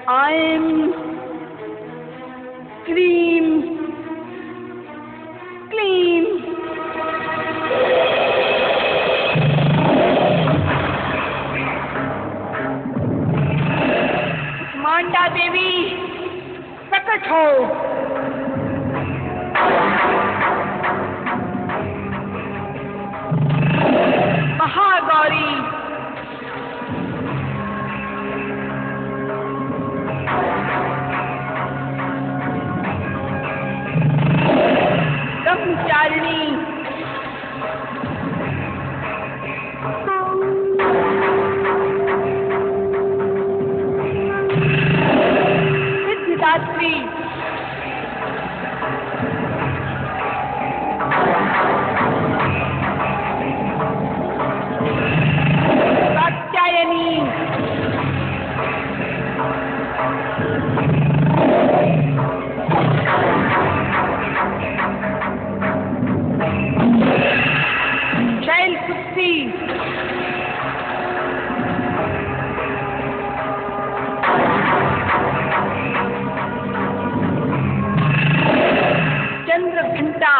I'm cream clean. मांडा देवी प्रकट हो। महागौरी ब्रह्मचारिणी सिद्धिदात्री कात्यायनी शैलपुत्री चंद्रघंटा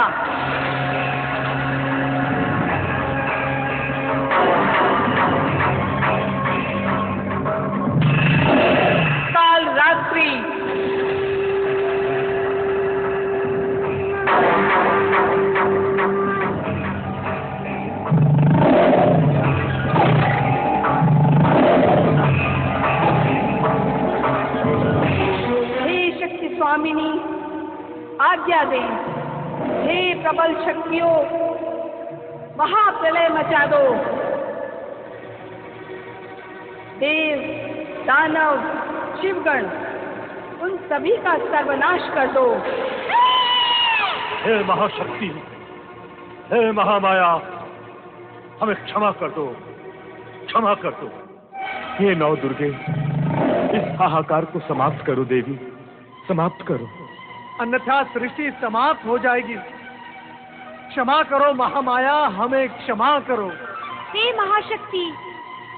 काल रात्रि स्वामिनी आज्ञा दें। हे प्रबल शक्तियों, महाप्रलय मचा दो। देव, दानव, शिवगण, उन सभी का सर्वनाश कर दो। हे महाशक्ति, हे महामाया, हमें क्षमा कर दो, क्षमा कर दो। हे नौ दुर्गे, इस हाहाकार को समाप्त करो देवी, समाप्त करो, अन्यथा सृष्टि समाप्त हो जाएगी। क्षमा करो महामाया, हमें क्षमा करो। हे महाशक्ति,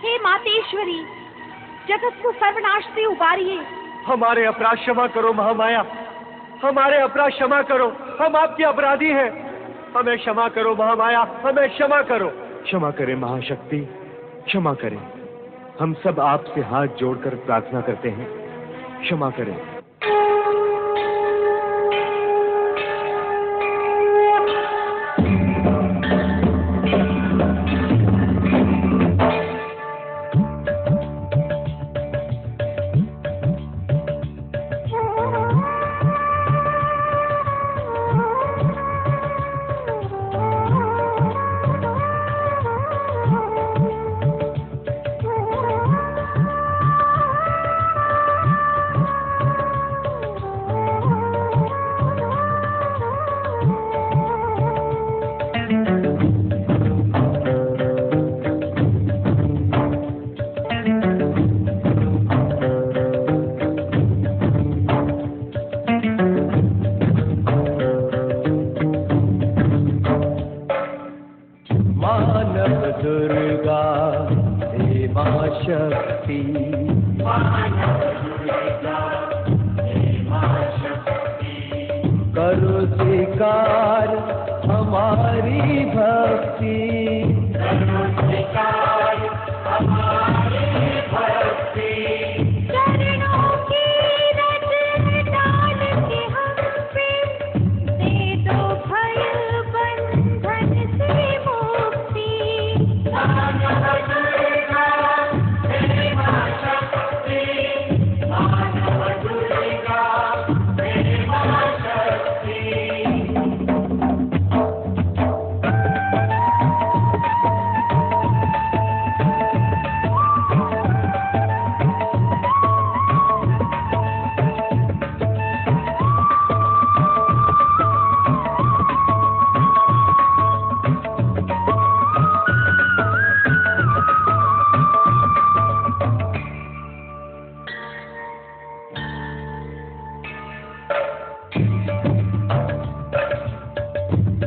हे मातेश्वरी, जगत को सर्वनाश से उबारिए। हमारे अपराध क्षमा करो महामाया, हमारे अपराध क्षमा करो, हम आपके अपराधी हैं। हमें क्षमा करो महामाया, हमें क्षमा करो। क्षमा करें महाशक्ति, क्षमा करें। हम सब आपसे हाथ जोड़कर प्रार्थना करते हैं, क्षमा करें।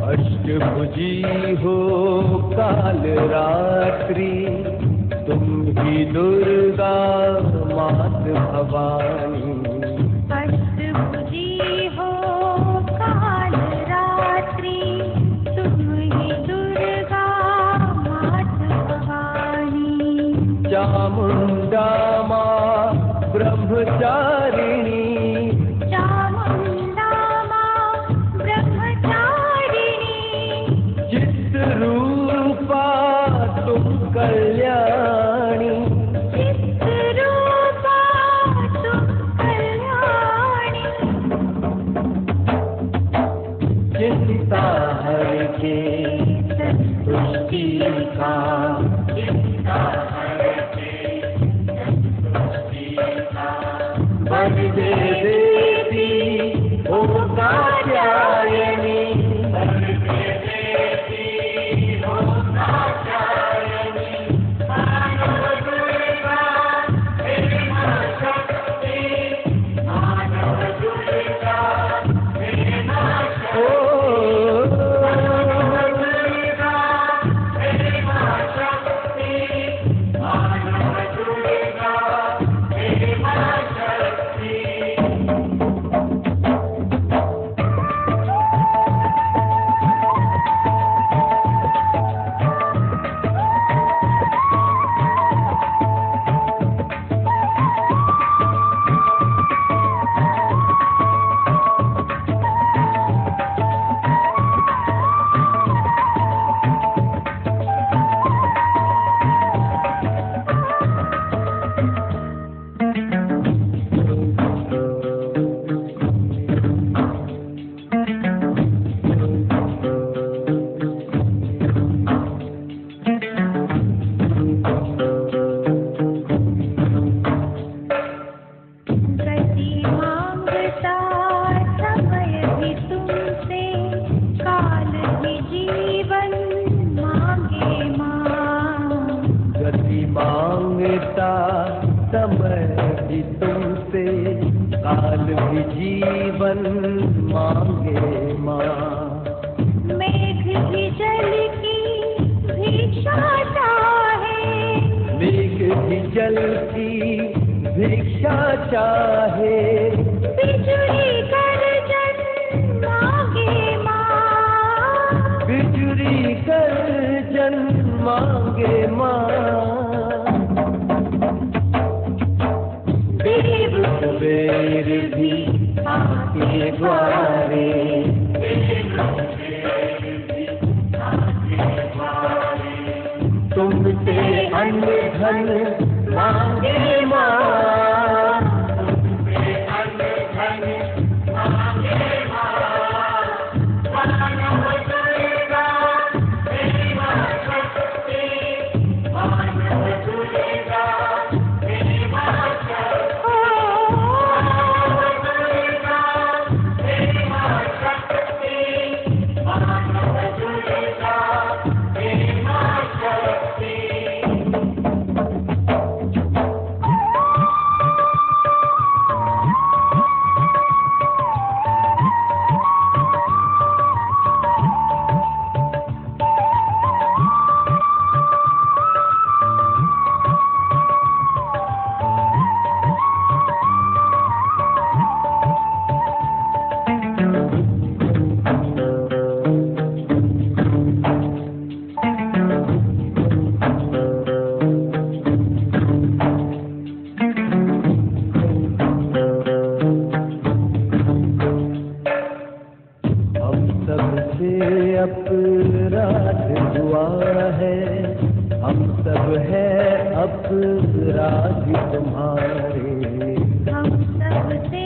अष्टभुजी हो काल रात्रि, तुम ही दुर्गा मात भवानी। अष्टभुजी हो काल रात्रि, तुम ही दुर्गा मात भवानी। चामुंडा माँ ब्रह्मचारिणी, चामुंडा माँ ब्रह्मचारिणी। चित्रूपा तुम कल्याणी, चित्रूपा तुम कल्याणी। चिंता हर के संतुष्टि का, वरदे देवी ओ कात्यायनी। समय भी तुमसे काल भी जीवन मांगे माँ। मेघ भी जल की भिक्षा चाहे, मेघ भी जल की भिक्षा चाहे। बिजुली गर्जन मांगे माँ, बिजुली गर्जन मांगे माँ। देव कुबेर भी आपके द्वारे, तुमसे अन्न धन मांगे माँ। अपराध हुआ है, हम सब है अपराध तुम्हारे। हम सब से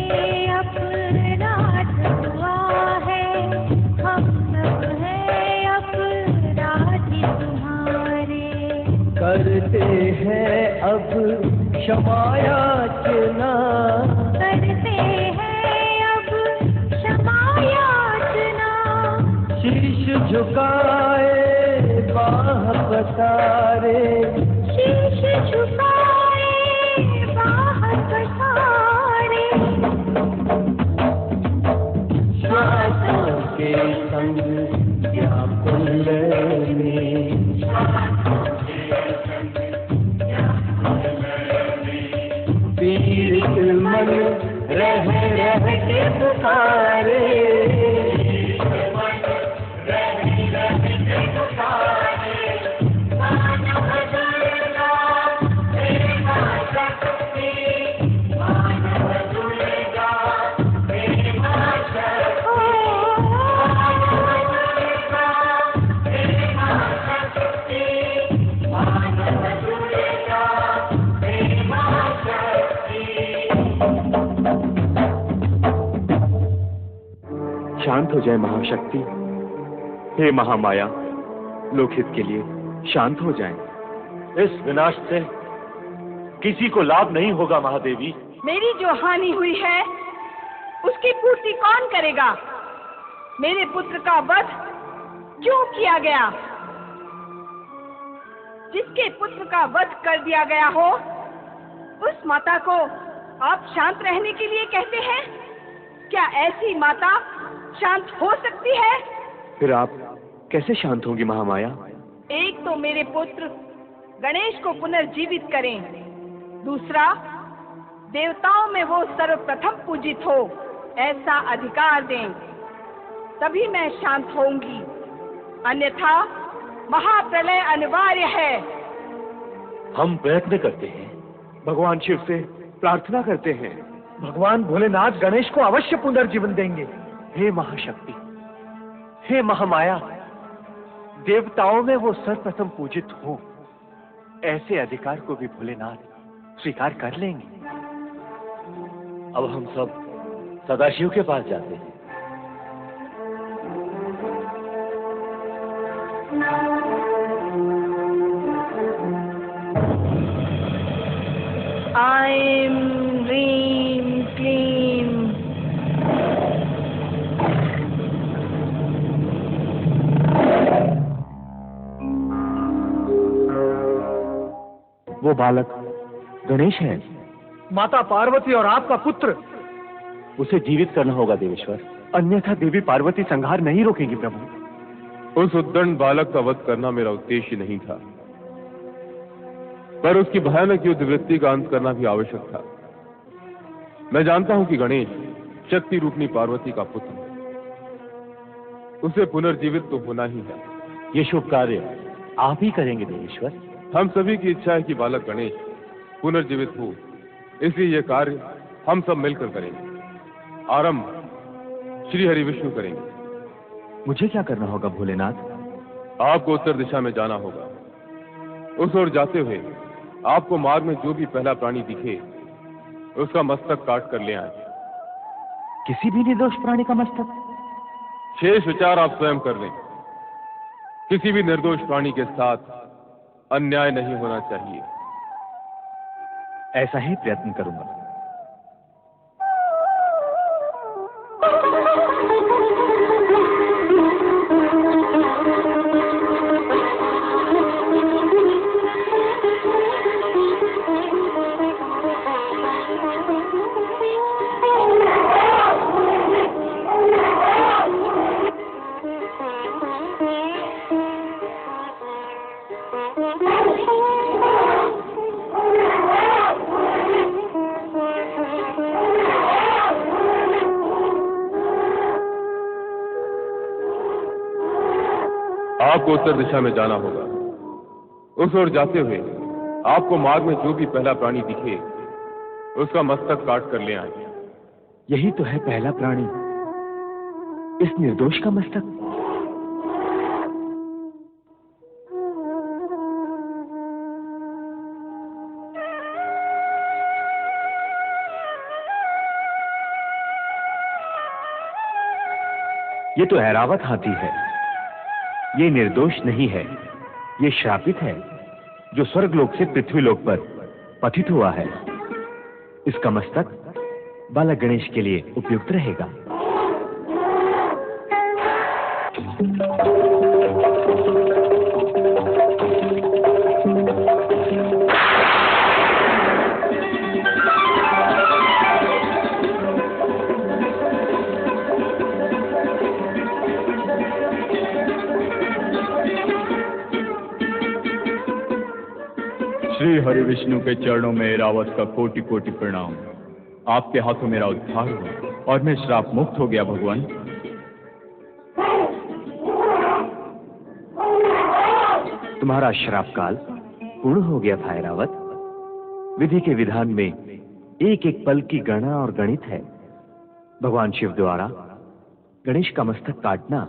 अपराध हुआ है, हम सब है अपराध तुम्हारे। करते हैं अब क्षमायाचना, करते हैं अब क्षमायाचना। शीश झुकाए बाह पसारे, शीश झुकाए बाह पसारे। श्वासों के संग व्याकुल में, पुकारे। शांत हो जाए महाशक्ति। हे महामाया, लोकहित के लिए शांत हो जाएं। इस विनाश से किसी को लाभ नहीं होगा महादेवी। मेरी जो हानि हुई है उसकी पूर्ति कौन करेगा? मेरे पुत्र का वध क्यों किया गया? जिसके पुत्र का वध कर दिया गया हो उस माता को आप शांत रहने के लिए कहते हैं? क्या ऐसी माता शांत हो सकती है? फिर आप कैसे शांत होंगी महामाया? एक तो मेरे पुत्र गणेश को पुनर्जीवित करें, दूसरा देवताओं में वो सर्वप्रथम पूजित हो ऐसा अधिकार दें, तभी मैं शांत होऊंगी। अन्यथा महाप्रलय अनिवार्य है। हम प्रयत्न करते हैं, भगवान शिव से प्रार्थना करते हैं। भगवान भोलेनाथ गणेश को अवश्य पुनर्जीवन देंगे। हे महाशक्ति, हे महामाया, देवताओं में वो सर्वप्रथम पूजित हो ऐसे अधिकार को भी भोलेनाथ स्वीकार कर लेंगे। अब हम सब सदाशिव के पास जाते हैं। ऐं ह्रीं क्लीं वो बालक गणेश है। माता पार्वती और आपका पुत्र। उसे जीवित करना होगा देवेश्वर, अन्यथा देवी पार्वती संहार नहीं रोकेगी प्रभु। उस उद्दंड बालक का वध करना मेरा उद्देश्य नहीं था, पर उसकी भयानक युद्ध वृत्ति का अंत करना भी आवश्यक था। मैं जानता हूं कि गणेश शक्ति रूपनी पार्वती का पुत्र है, उसे पुनर्जीवित तो होना ही है। ये शुभ कार्य आप ही करेंगे देवेश्वर। हम सभी की इच्छा है कि बालक गणेश पुनर्जीवित हो, इसलिए यह कार्य हम सब मिलकर करेंगे। आरंभ श्री हरि विष्णु करेंगे। मुझे क्या करना होगा भोलेनाथ? आपको उत्तर दिशा में जाना होगा। उस ओर जाते हुए आपको मार्ग में जो भी पहला प्राणी दिखे उसका मस्तक काट कर ले आए। किसी भी निर्दोष प्राणी का मस्तक? शेष विचार आप स्वयं कर लें। किसी भी निर्दोष प्राणी के साथ अन्याय नहीं होना चाहिए। ऐसा ही प्रयत्न करूंगा। आपको उत्तर दिशा में जाना होगा। उस ओर जाते हुए आपको मार्ग में जो भी पहला प्राणी दिखे उसका मस्तक काट कर ले आए। यही तो है पहला प्राणी, इस निर्दोष का मस्तक। ये तो ऐरावत हाथी है। ये निर्दोष नहीं है, ये श्रापित है जो स्वर्गलोक से पृथ्वीलोक पर पतित हुआ है। इसका मस्तक बालक गणेश के लिए उपयुक्त रहेगा। श्री हरि विष्णु के चरणों में ऐरावत का कोटि कोटि प्रणाम। आपके हाथों मेरा उद्धार हुआ। और मैं श्राप मुक्त हो गया भगवान। तुम्हारा श्राप काल पूर्ण हो गया था ऐरावत। विधि के विधान में एक एक पल की गणना और गणित है। भगवान शिव द्वारा गणेश का मस्तक काटना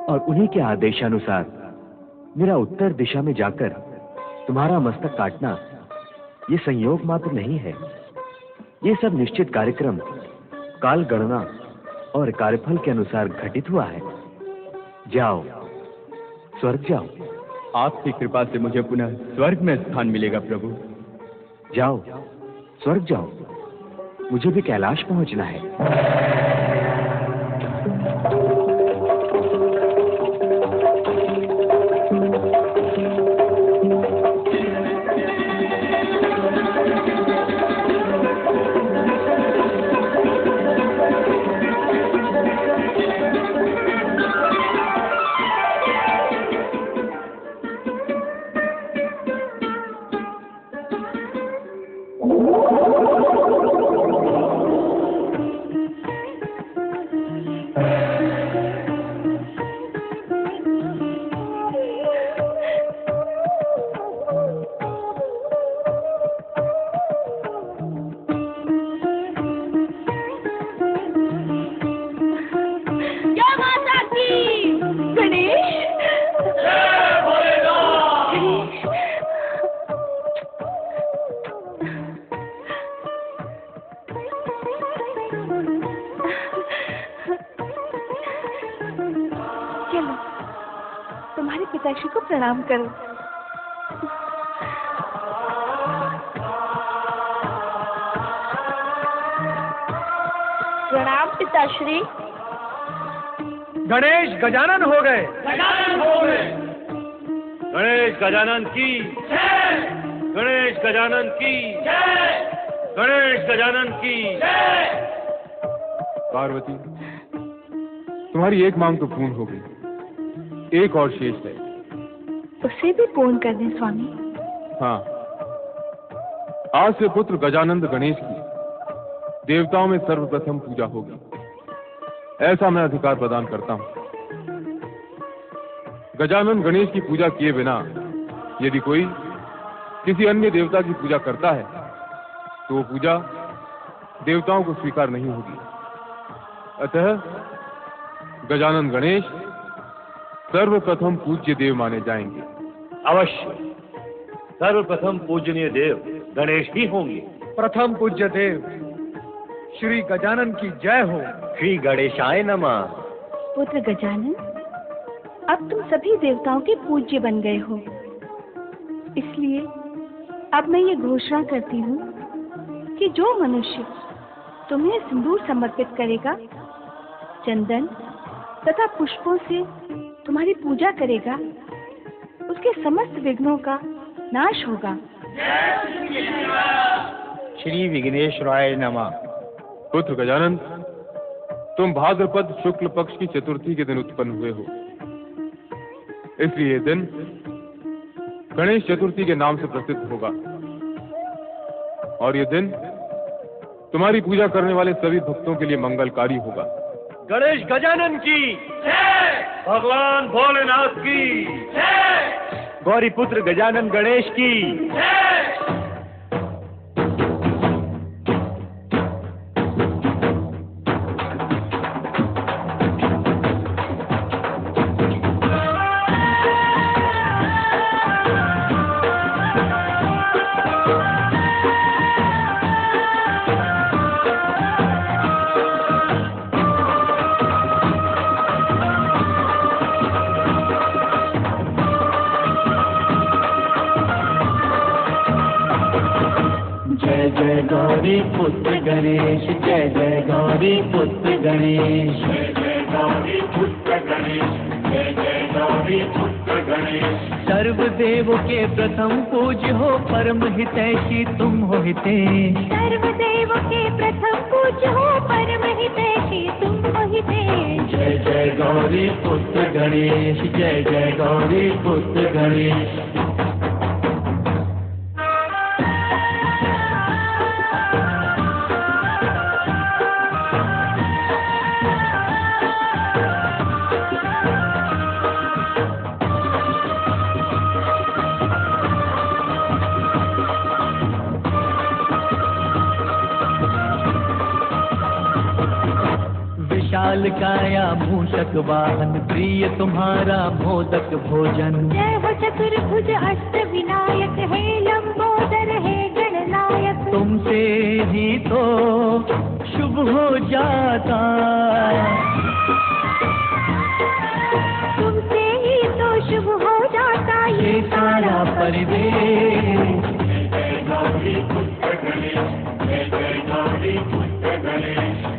और उन्हीं के आदेशानुसार मेरा उत्तर दिशा में जाकर तुम्हारा मस्तक काटना ये संयोग मात्र नहीं है। ये सब निश्चित कार्यक्रम काल गणना और कार्यफल के अनुसार घटित हुआ है। जाओ, स्वर्ग जाओ। आपकी कृपा से मुझे पुनः स्वर्ग में स्थान मिलेगा प्रभु। जाओ, स्वर्ग जाओ। मुझे भी कैलाश पहुंचना है। तुम्हारे पिताश्री को प्रणाम करो। प्रणाम पिताश्री। गणेश गजानन हो गए। गणेश गजानन की जय। गणेश गजानन की जय। गणेश गजानन की जय। पार्वती, तुम्हारी एक मांग तो पूर्ण हो गई, एक और शेष है। उसे भी पूर्ण कर दें स्वामी। हाँ, आज से पुत्र गजानंद गणेश की देवताओं में सर्वप्रथम पूजा होगी, ऐसा मैं अधिकार प्रदान करता हूं। गजानन गणेश की पूजा किए बिना यदि कोई किसी अन्य देवता की पूजा करता है तो वो पूजा देवताओं को स्वीकार नहीं होगी। अतः गजानन गणेश सर्वप्रथम पूज्य देव माने जाएंगे। अवश्य सर्वप्रथम पूजनीय देव गणेश ही होंगे। प्रथम पूज्य देव श्री गजानन की जय हो। श्री गणेशाय नमः। पुत्र गजानन, अब तुम सभी देवताओं के पूज्य बन गए हो, इसलिए अब मैं ये घोषणा करती हूँ कि जो मनुष्य तुम्हें सिंदूर समर्पित करेगा, चंदन तथा पुष्पों से तुम्हारी पूजा करेगा, उसके समस्त विघ्नों का नाश होगा। श्री विघ्नेश्वराय नमः। पुत्र गजानन, तुम भाद्रपद शुक्ल पक्ष की चतुर्थी के दिन उत्पन्न हुए हो, इसलिए ये दिन गणेश चतुर्थी के नाम से प्रसिद्ध होगा। और ये दिन तुम्हारी पूजा करने वाले सभी भक्तों के लिए मंगलकारी होगा। गणेश गजानन की जय। भगवान भोलेनाथ की जय। गौरी पुत्र गजानन गणेश की जय। जय गौरी पुत्र गणेश, जय जय गौरी पुत्र गणेश, जय जय गौरी पुत्र गणेश, जय जय गौरी पुत्र गणेश। सर्वदेव के प्रथम पूज्य हो, परम हितैषी तुम हो हितेश। सर्वदेव के प्रथम पूज्य हो, परम हितैषी तुम हो हितेश। जय जय गौरी पुत्र गणेश, जय जय गौरी पुत्र गणेश। विशाल काया मूषक वाहन, प्रिय तुम्हारा मोदक भोजन। जय हो चतुर्भुज अष्ट विनायक, हे लंबोदर हे गणनायक। तुमसे ही तो शुभ हो जाता, तुमसे ही तो शुभ हो जाता ये सारा परिवेश। जय गौरी पुत्र गणेश, जय जय गौरी पुत्र गणेश।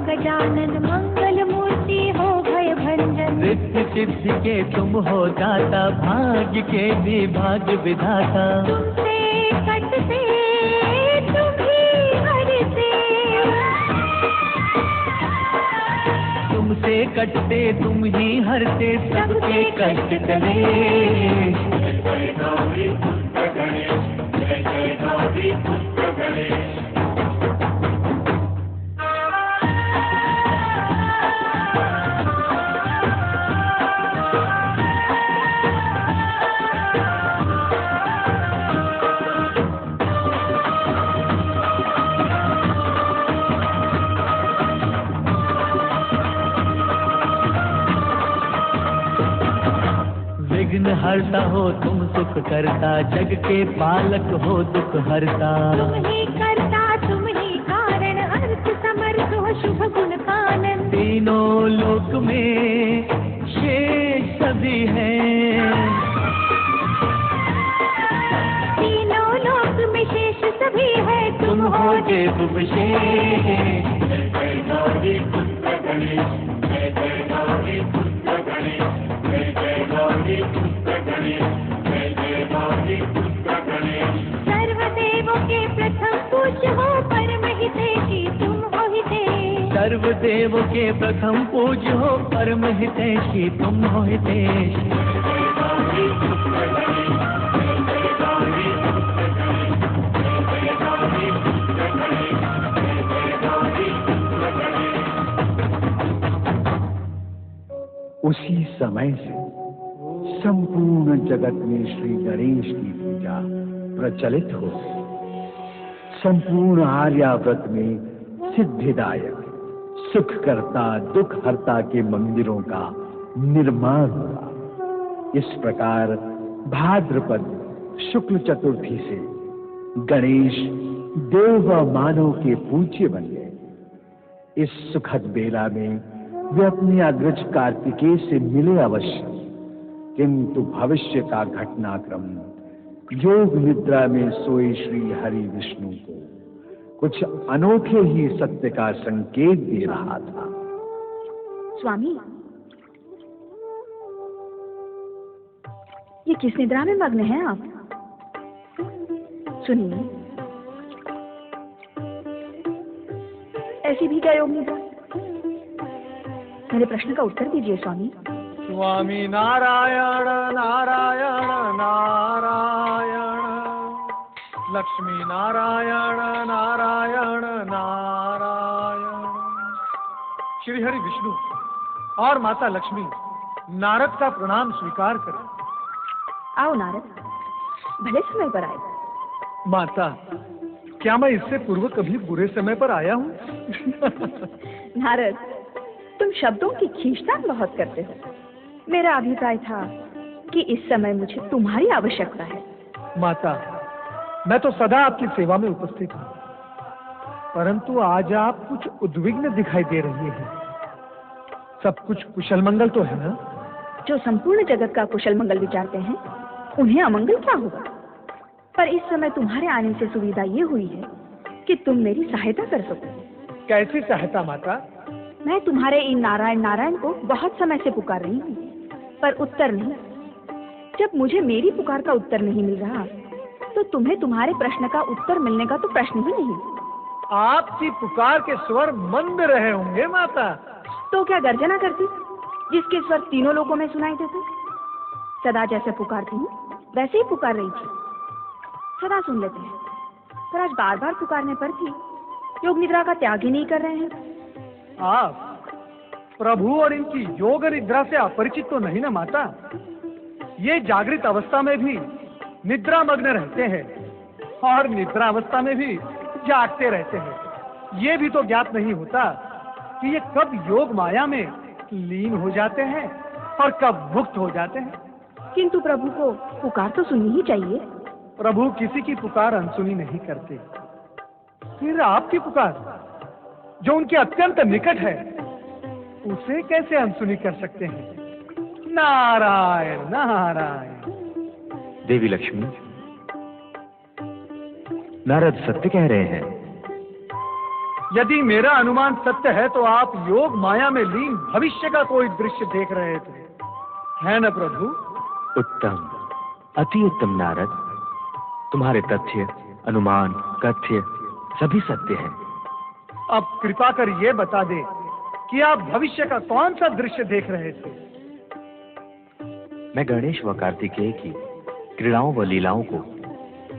गजानन मंगल मूर्ति हो भय भंजन। रिद्धि सिद्धि के तुम हो दाता, भाग्य के भी भाग्य विधाता। तुमसे कटते तुम ही हरते, तुमसे कटते तुम ही हरते सबके कष्ट टले। जय गौरी पुत्र गणेश, जय जय गौरी पुत्र गणेश। विघ्न हरता हो तुम सुख करता, जग के पालक हो दुख हरता। तुम ही करता तुम ही कारण, अर्थ समर्थ हो शुभ गुण कानन। तीनों लोक में शेष सभी हैं, तीनों लोक में शेष सभी है, तुम हो देव विशेष। जय जय गौरी पुत्र गणेश, जय जय गौरी पुत्र गणेश, जय जय गौरी पुत्र गणेश, जय जय गौरी पुत्र गणेश। सर्वदेवों के प्रथम पूज्य हो परम हितैषी तुम हो हितेश। सर्वदेव के प्रथम पूज्य हो परम हितैषी तुम हो हितेश। जय जय गौरी पुत्र गणेश, जय जय गौरी पुत्र गणेश, जय जय गौरी पुत्र गणेश, जय जय गौरी पुत्र गणेश। उसी समय से संपूर्ण जगत में श्री गणेश की पूजा प्रचलित हो गई। संपूर्ण आर्यावर्त में सिद्धिदायक, सुखकर्ता, दुख हरता के मंदिरों का निर्माण हुआ। इस प्रकार भाद्रपद शुक्ल चतुर्थी से गणेश देव व मानव के पूज्य बन गए। इस सुखद बेला में वे अपने अग्रज कार्तिकेय से मिले अवश्य, किंतु भविष्य का घटनाक्रम योग निद्रा में सोए श्री हरि विष्णु को कुछ अनोखे ही सत्य का संकेत दे रहा था। स्वामी, ये किस निद्रा में मग्न हैं आप? सुनिए, ऐसी भी क्या योग निद्रा? मेरे प्रश्न का उत्तर दीजिए स्वामी। स्वामी नारायण नारायण नारायण, लक्ष्मी नारायण नारायण नारायण। श्री हरि विष्णु और माता लक्ष्मी नारद का प्रणाम स्वीकार करें। आओ नारद, भले समय पर आए। माता, क्या मैं इससे पूर्व कभी बुरे समय पर आया हूँ? नारद, तुम शब्दों की खींचतान बहुत करते हो। मेरा अभिप्राय था कि इस समय मुझे तुम्हारी आवश्यकता है। माता, मैं तो सदा आपकी सेवा में उपस्थित हूँ, परंतु आज आप कुछ उद्विग्न दिखाई दे रही हैं। सब कुछ कुशल मंगल तो है ना? जो संपूर्ण जगत का कुशल मंगल विचारते हैं, उन्हें अमंगल क्या होगा? पर इस समय तुम्हारे आने से सुविधा ये हुई है कि तुम मेरी सहायता कर सको। कैसी सहायता माता? मैं तुम्हारे इन नारायण नारायण को बहुत समय से पुकार रही हूँ, पर उत्तर नहीं। जब मुझे मेरी पुकार का उत्तर नहीं मिल रहा, तो तुम्हें तुम्हारे प्रश्न का उत्तर मिलने का तो प्रश्न ही नहीं। आपकी पुकार के स्वर मंद रहे होंगे माता। तो क्या गर्जना करती, जिसके स्वर तीनों लोगों में सुनाई देते? सदा जैसे पुकारती हूँ वैसे ही पुकार रही थी। सदा सुन लेते हैं, पर आज बार बार पुकारने पर भी योग निद्रा का त्याग ही नहीं कर रहे हैं। आप प्रभु और इनकी योग निद्रा से अपरिचित तो नहीं ना माता? ये जागृत अवस्था में भी निद्रा मग्न रहते हैं और निद्रा अवस्था में भी जागते रहते हैं। ये भी तो ज्ञात नहीं होता कि ये कब योग माया में लीन हो जाते हैं और कब मुक्त हो जाते हैं। किंतु प्रभु को पुकार तो सुननी ही चाहिए। प्रभु किसी की पुकार अनसुनी नहीं करते। फिर आपकी पुकार जो उनके अत्यंत निकट है उसे कैसे अनसुनी कर सकते हैं? नारायण नारायण। देवी लक्ष्मी, नारद सत्य कह रहे हैं। यदि मेरा अनुमान सत्य है तो आप योग माया में लीन भविष्य का कोई दृश्य देख रहे थे, है न प्रभु? उत्तम, अति उत्तम नारद। तुम्हारे तथ्य, अनुमान, कथ्य सभी सत्य हैं। अब कृपा कर ये बता दे कि आप भविष्य का कौन सा दृश्य देख रहे थे? मैं गणेश व कार्तिकेय की क्रीड़ाओं व लीलाओं को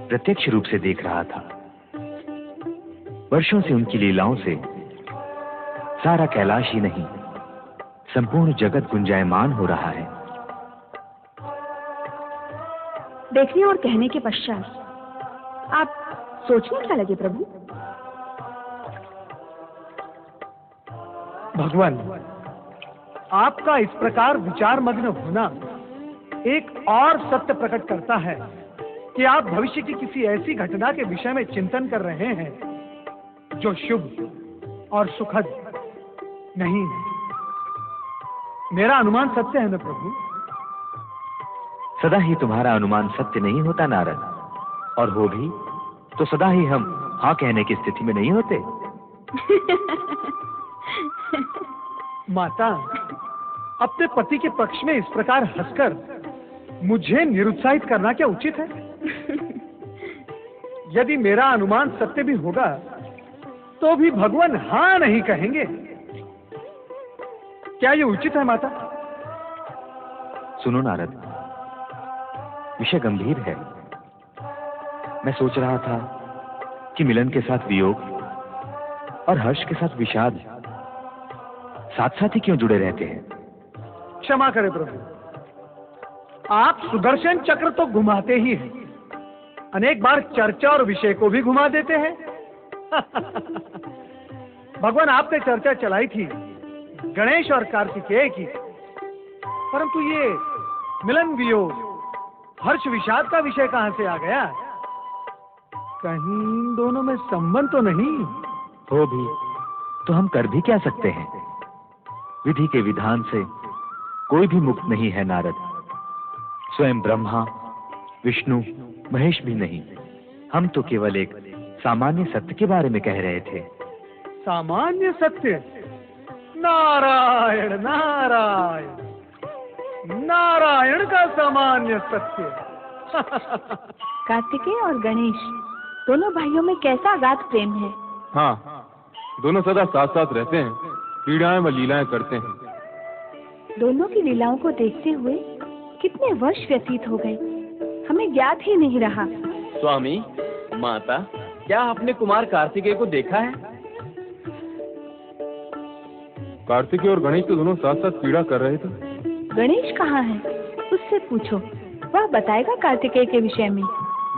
प्रत्यक्ष रूप से देख रहा था। वर्षों से उनकी लीलाओं से सारा कैलाश ही नहीं, संपूर्ण जगत गुंजायमान हो रहा है। देखने और कहने के पश्चात आप सोचने क्या लगे प्रभु? भगवान, आपका इस प्रकार विचार मग्न होना एक और सत्य प्रकट करता है कि आप भविष्य की किसी ऐसी घटना के विषय में चिंतन कर रहे हैं जो शुभ और सुखद नहीं है। मेरा अनुमान सत्य है न प्रभु? सदा ही तुम्हारा अनुमान सत्य नहीं होता नारद, और हो भी तो सदा ही हम हाँ कहने की स्थिति में नहीं होते। माता, अपने पति के पक्ष में इस प्रकार हंसकर मुझे निरुत्साहित करना क्या उचित है? यदि मेरा अनुमान सत्य भी होगा तो भी भगवान हाँ नहीं कहेंगे। क्या ये उचित है माता? सुनो नारद, विषय गंभीर है। मैं सोच रहा था कि मिलन के साथ वियोग और हर्ष के साथ विषाद साथ साथ ही क्यों जुड़े रहते हैं? क्षमा करें प्रभु, आप सुदर्शन चक्र तो घुमाते ही हैं, अनेक बार चर्चा और विषय को भी घुमा देते हैं। भगवान, आपने चर्चा चलाई थी गणेश और कार्तिकेय की, परंतु ये मिलन वियोग हर्ष विषाद का विषय कहां से आ गया? कहीं इन दोनों में संबंध तो नहीं? हो भी तो हम कर भी क्या सकते हैं? विधि के विधान से कोई भी मुक्त नहीं है नारद। स्वयं ब्रह्मा, विष्णु, महेश भी नहीं। हम तो केवल एक सामान्य सत्य के बारे में कह रहे थे। सामान्य सत्य? नारायण नारायण, नारायण का सामान्य सत्य। कार्तिकेय और गणेश दोनों भाइयों में कैसा अगाध प्रेम है। हाँ, दोनों सदा साथ साथ रहते हैं, क्रीड़ाएं व लीलाएं करते हैं। दोनों की लीलाओं को देखते हुए कितने वर्ष व्यतीत हो गए, हमें ज्ञात ही नहीं रहा। स्वामी, माता, क्या आपने कुमार कार्तिकेय को देखा है? कार्तिकेय और गणेश तो दोनों साथ साथ क्रीड़ा कर रहे थे। गणेश कहाँ है? उससे पूछो, वह बताएगा कार्तिकेय के विषय में।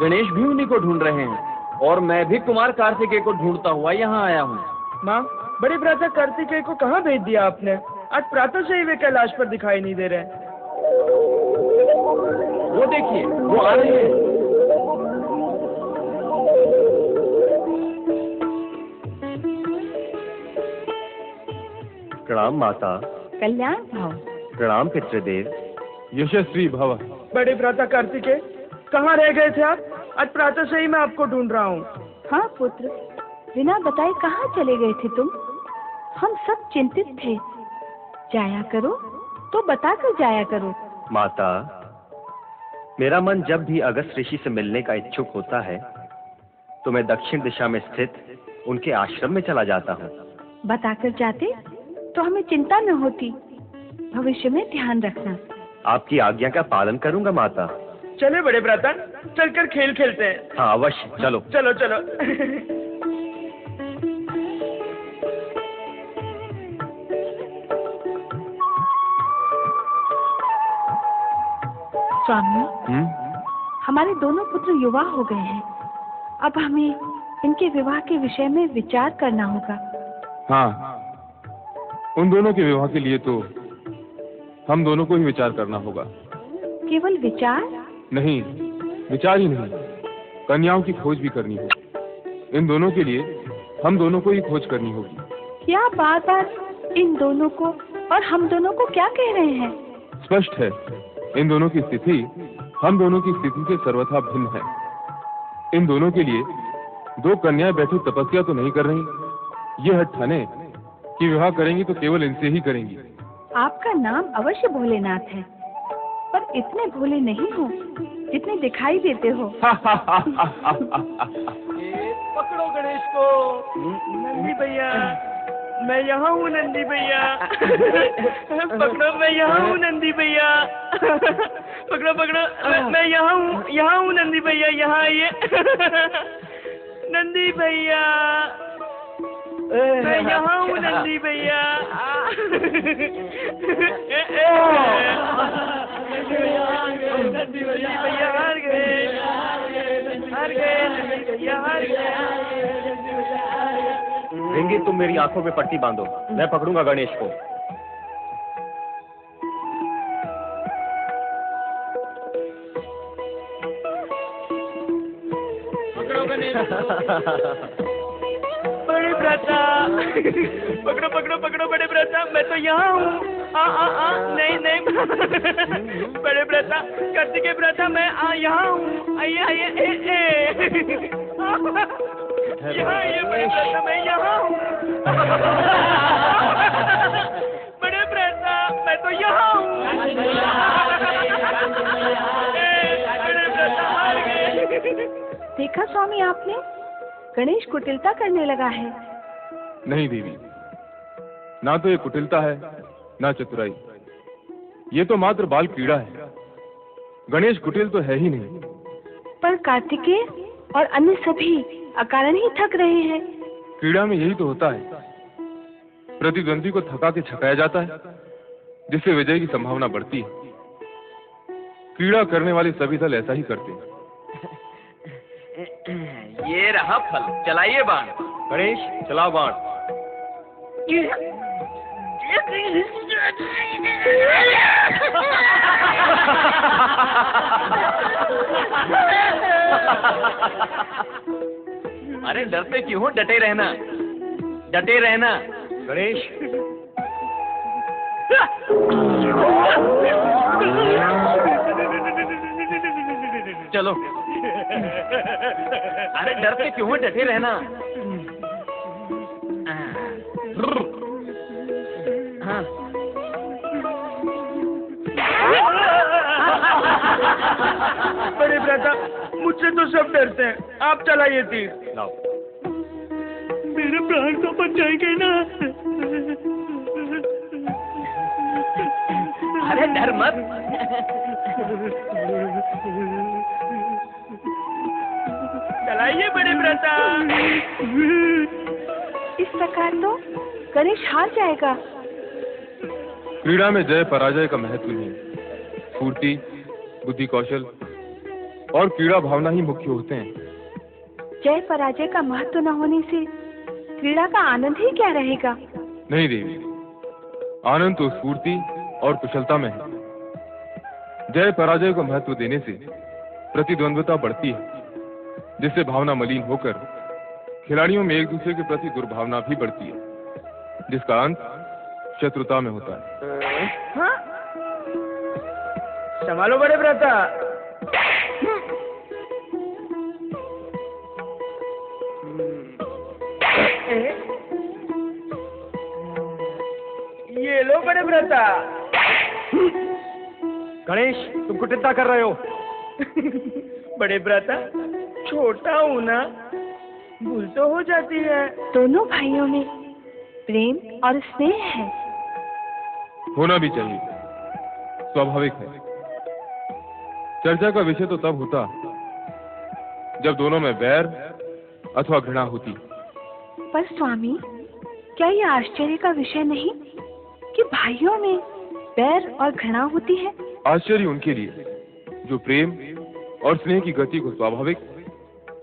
गणेश भी उन्हीं को ढूंढ रहे हैं और मैं भी कुमार कार्तिकेय को ढूंढता हुआ यहाँ आया हूँ। माँ, बड़े भ्राता कार्तिकेय को कहाँ भेज दिया आपने? आज प्रातः से ही वे कैलाश पर दिखाई नहीं दे रहे। वो देखिए, वो आ रहे हैं। प्रणाम माता। कल्याण भाव। प्रणाम पितृदेव। यशस्वी भव। बड़े भ्राता कार्तिकेय, कहाँ रह गए थे आप? आज प्रातः से ही मैं आपको ढूंढ रहा हूँ। हाँ पुत्र, बिना बताए कहाँ चले गए थे तुम? हम सब चिंतित थे। जाया करो तो बताकर जाया करो। माता, मेरा मन जब भी अगस्त ऋषि से मिलने का इच्छुक होता है तो मैं दक्षिण दिशा में स्थित उनके आश्रम में चला जाता हूँ। बताकर जाते तो हमें चिंता न होती। भविष्य में ध्यान रखना। आपकी आज्ञा का पालन करूंगा माता। चले बड़े भ्राता, चलकर खेल खेलते हैं। हाँ अवश्य, चलो चलो चलो। स्वामी, हमारे दोनों पुत्र युवा हो गए हैं। अब हमें इनके विवाह के विषय में विचार करना होगा। हाँ, उन दोनों के विवाह के लिए तो हम दोनों को ही विचार करना होगा। केवल विचार? नहीं, विचार ही नहीं, कन्याओं की खोज भी करनी होगी। इन दोनों के लिए हम दोनों को ही खोज करनी होगी। क्या बार बार इन दोनों को और हम दोनों को क्या कह रहे हैं? स्पष्ट है, इन दोनों की स्थिति हम दोनों की स्थिति से सर्वथा भिन्न है। इन दोनों के लिए दो कन्याएं बैठी तपस्या तो नहीं कर रही। ये हठ ठाने कि विवाह करेंगी तो केवल इनसे ही करेंगी। आपका नाम अवश्य भोलेनाथ है, पर इतने भोले नहीं हो जितने दिखाई देते हो। पकड़ो गणेश को। नंदी भैया, मैं यहाँ हूँ नंदी भैया। पकड़ो, मैं यहाँ हूँ नंदी भैया। पकड़ो पकड़ो, मैं यहाँ हूँ नंदी भैया, यहाँ आइए। नंदी भैया, मैं यहाँ हूँ नंदी भैया। नंदी भैया हार गए, हार गए, नंदी भैया हार गए। रिंगी, तुम मेरी आंखों में पट्टी बांधो, मैं पकड़ूंगा गणेश को। पकड़ो गणेश। बड़े भ्राता, पकड़ो पकड़ो पकड़ो बड़े भ्राता, मैं तो यहाँ हूँ। नहीं नहीं, बड़े भ्राता, कार्तिकेय भ्राता, मैं यहाँ हूँ। आइए आइए। यहाँ आइए बड़े भ्राता, मैं यहाँ हूँ। बड़े भ्राता, मैं तो यहाँ हूँ। बड़े भ्राता हार गए। देखा स्वामी आपने, गणेश कुटिलता करने लगा है। नहीं देवी, ना तो ये कुटिलता है ना चतुराई, ये तो मात्र बाल क्रीड़ा है। गणेश कुटिल तो है ही नहीं। पर कार्तिकेय और अन्य सभी अकारण ही थक रहे हैं। क्रीड़ा में यही तो होता है, प्रतिद्वंदी को थका के छकाया जाता है, जिससे विजय की संभावना बढ़ती है। क्रीड़ा करने वाले सभी दल ऐसा ही करते हैं। ये रहा फल, चलाइए बाण। गणेश, चलाओ बाण। अरे डरते क्यों हो, डटे रहना, डटे रहना। गणेश, चलो। अरे डरते क्यों हो, डटे रहना। हाँ। बड़े भ्राता, मुझसे तो सब डरते हैं, आप चलाइए तीर। लाओ। मेरे प्राण तो बच जाएंगे ना। अरे डर मत। चलाइए बड़े भ्राता। इस प्रकार तो गणेश हार जाएगा। क्रीड़ा में जय पराजय का महत्व नहीं, फुर्ती, बुद्धि कौशल और क्रीड़ा भावना ही मुख्य होते हैं। जय पराजय का महत्व न होने से क्रीड़ा का आनंद ही क्या रहेगा? नहीं देवी, आनंद तो स्फूर्ति और कुशलता में है। जय पराजय को महत्व देने से प्रतिद्वंद्विता बढ़ती है, जिससे भावना मलिन होकर खिलाड़ियों में एक दूसरे के प्रति दुर्भावना भी बढ़ती है, जिसका अंत शत्रुता में होता है। हाँ? संभालो बड़े भ्राता। ये लो बड़े भ्राता। गणेश, तुम कुटिलता कर रहे हो। बड़े भ्राता, छोटा हूँ ना, भूल तो हो जाती है। दोनों भाइयों में प्रेम और स्नेह है। होना भी चाहिए। स्वाभाविक है। चर्चा का विषय तो तब होता जब दोनों में बैर अथवा घृणा होती। पर स्वामी, क्या यह आश्चर्य का विषय नहीं कि भाइयों में बैर और घृणा होती है? आश्चर्य उनके लिए जो प्रेम और स्नेह की गति को स्वाभाविक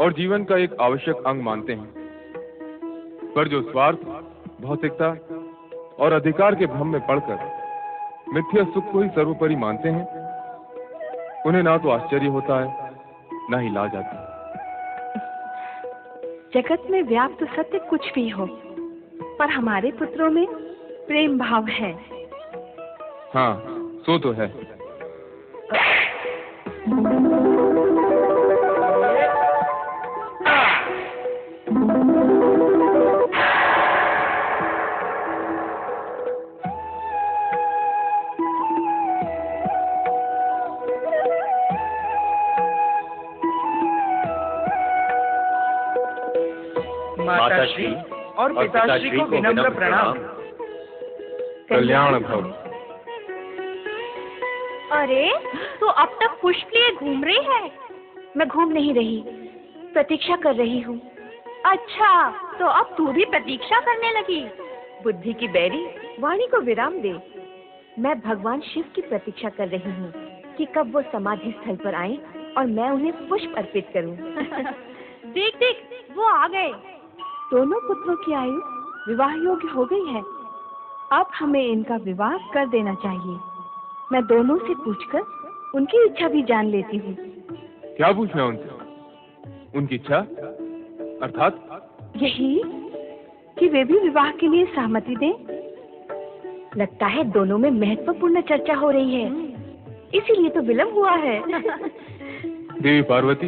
और जीवन का एक आवश्यक अंग मानते हैं, पर जो स्वार्थ, भौतिकता और अधिकार के भ्रम में पड़कर मिथ्या सुख को ही सर्वोपरि मानते हैं, उन्हें ना तो आश्चर्य होता है ना ही लाज आती। जगत में व्याप्त सत्य कुछ भी हो, पर हमारे पुत्रों में प्रेम भाव है। हाँ, सो तो है। माताश्री और पिताश्री को विनम्र प्रणाम। कल्याण भव। अरे, तो अब तक पुष्प लिए घूम रही है? मैं घूम नहीं रही, प्रतीक्षा कर रही हूँ। अच्छा, तो अब तू भी प्रतीक्षा करने लगी? बुद्धि की बैरी, वाणी को विराम दे। मैं भगवान शिव की प्रतीक्षा कर रही हूँ कि कब वो समाधि स्थल पर आए और मैं उन्हें पुष्प अर्पित करूँ। देख देख, वो आ गए। दोनों पुत्रों की आयु विवाह योग्य हो गई है। अब हमें इनका विवाह कर देना चाहिए। मैं दोनों से पूछकर उनकी इच्छा भी जान लेती हूँ। क्या पूछना उनसे? उनकी इच्छा अर्थात? यही कि वे भी विवाह के लिए सहमति दें। लगता है दोनों में महत्वपूर्ण चर्चा हो रही है, इसीलिए तो विलंब हुआ है। देवी पार्वती,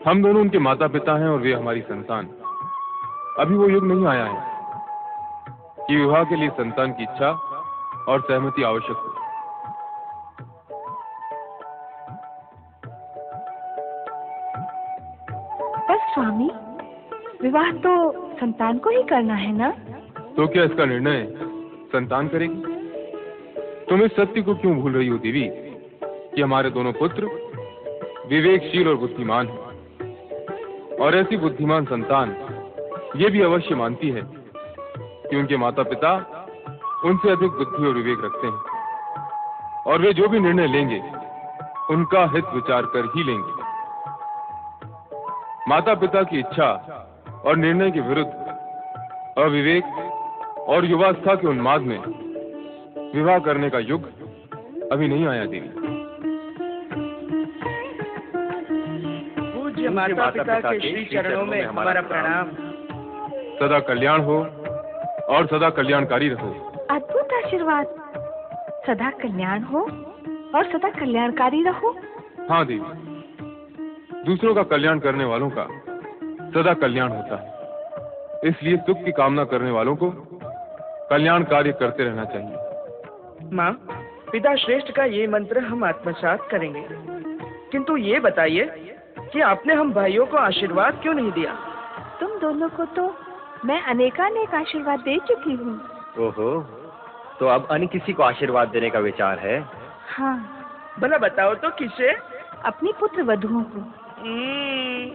हम दोनों उनके माता पिता हैं और वे हमारी संतान। अभी वो युग नहीं आया है कि विवाह के लिए संतान की इच्छा और सहमति आवश्यक हो। बस स्वामी, विवाह तो संतान को ही करना है ना? तो क्या इसका निर्णय संतान करेगी? तुम इस सत्य को क्यों भूल रही हो देवी कि हमारे दोनों पुत्र विवेकशील और बुद्धिमान हैं, और ऐसी बुद्धिमान संतान ये भी अवश्य मानती है कि उनके माता पिता उनसे अधिक बुद्धि और विवेक रखते हैं, और वे जो भी निर्णय लेंगे उनका हित विचार कर ही लेंगे। माता पिता की इच्छा और निर्णय के विरुद्ध अविवेक और युवावस्था के उन्माद में विवाह करने का युग अभी नहीं आया देवी। पूज्य माता पिता के श्री चरणों में हमारा प्रणाम। सदा कल्याण हो और सदा कल्याणकारी रहो। अद्भुत आशीर्वाद। सदा कल्याण हो और सदा कल्याणकारी रहो। हाँ देवी, दूसरों का कल्याण करने वालों का सदा कल्याण होता है, इसलिए सुख की कामना करने वालों को कल्याण कार्य करते रहना चाहिए। माँ, पिता श्रेष्ठ का ये मंत्र हम आत्मसात करेंगे, किंतु ये बताइए कि आपने हम भाइयों को आशीर्वाद क्यों नहीं दिया? तुम दोनों को तो मैं अनेकानेक आशीर्वाद दे चुकी हूँ। ओहो, तो अब अन्य किसी को आशीर्वाद देने का विचार है? हाँ। भला बताओ तो किसे? अपनी पुत्र वधुओं को।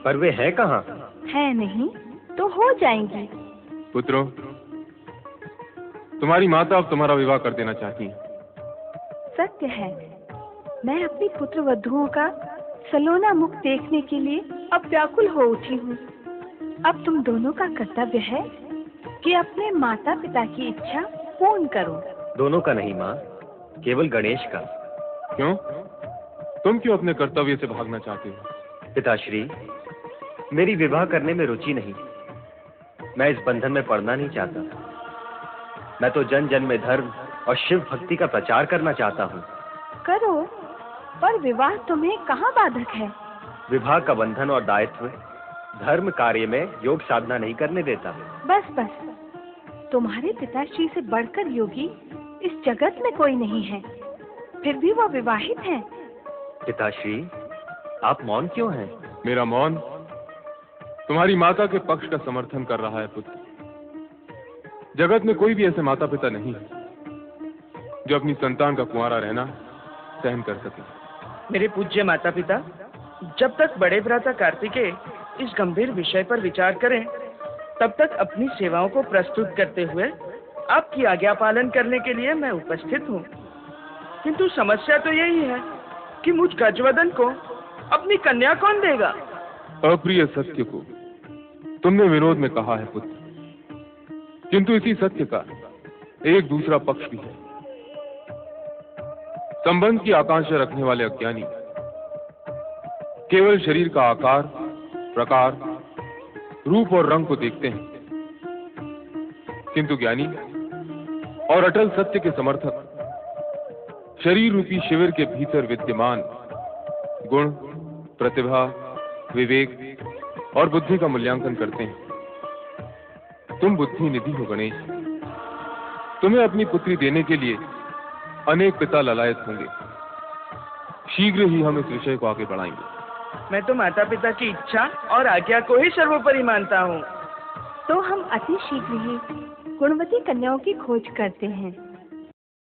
पर वे है कहाँ? है नहीं तो हो जाएंगी। पुत्रों, तुम्हारी माता अब तुम्हारा विवाह कर देना चाहती है। सत्य है, मैं अपनी पुत्र वधुओं का सलोना मुख देखने के लिए अब व्याकुल हो उठी हूँ। अब तुम दोनों का कर्तव्य है कि अपने माता पिता की इच्छा पूर्ण करो। दोनों का नहीं माँ, केवल गणेश का। क्यों? तुम क्यों अपने कर्तव्य से भागना चाहते हो? पिताश्री, मेरी विवाह करने में रुचि नहीं। मैं इस बंधन में पड़ना नहीं चाहता। मैं तो जन जन में धर्म और शिव भक्ति का प्रचार करना चाहता हूँ। करो, पर विवाह तुम्हें कहाँ बाधक है? विवाह का बंधन और दायित्व धर्म कार्य में योग साधना नहीं करने देता। बस बस, तुम्हारे पिताश्री से बढ़कर योगी इस जगत में कोई नहीं है, फिर भी वो विवाहित हैं। पिताश्री, आप मौन क्यों हैं? मेरा मौन तुम्हारी माता के पक्ष का समर्थन कर रहा है पुत्र। जगत में कोई भी ऐसे माता पिता नहीं है जो अपनी संतान का कुंवारा रहना सहन कर सके। मेरे पूज्य माता पिता, जब तक बड़े भ्राता कार्तिकेय इस गंभीर विषय पर विचार करें, तब तक अपनी सेवाओं को प्रस्तुत करते हुए आपकी आज्ञा पालन करने के लिए मैं उपस्थित हूँ। किंतु समस्या तो यही है कि मुझ गजवदन को अपनी कन्या कौन देगा? अप्रिय सत्य को तुमने विरोध में कहा है पुत्र, किंतु इसी सत्य का एक दूसरा पक्ष भी है। संबंध की आकांक्षा रखने वाले अज्ञानी केवल शरीर का आकार, प्रकार, रूप और रंग को देखते हैं, किंतु ज्ञानी और अटल सत्य के समर्थक शरीर रूपी शिविर के भीतर विद्यमान गुण, प्रतिभा, विवेक और बुद्धि का मूल्यांकन करते हैं। तुम बुद्धि निधि हो गणेश। तुम्हें अपनी पुत्री देने के लिए अनेक पिता ललायत होंगे। शीघ्र ही हम इस विषय को आगे बढ़ाएंगे। मैं तो माता पिता की इच्छा और आज्ञा को ही सर्वोपरि मानता हूँ। तो हम अति शीघ्र ही गुणवती कन्याओं की खोज करते हैं।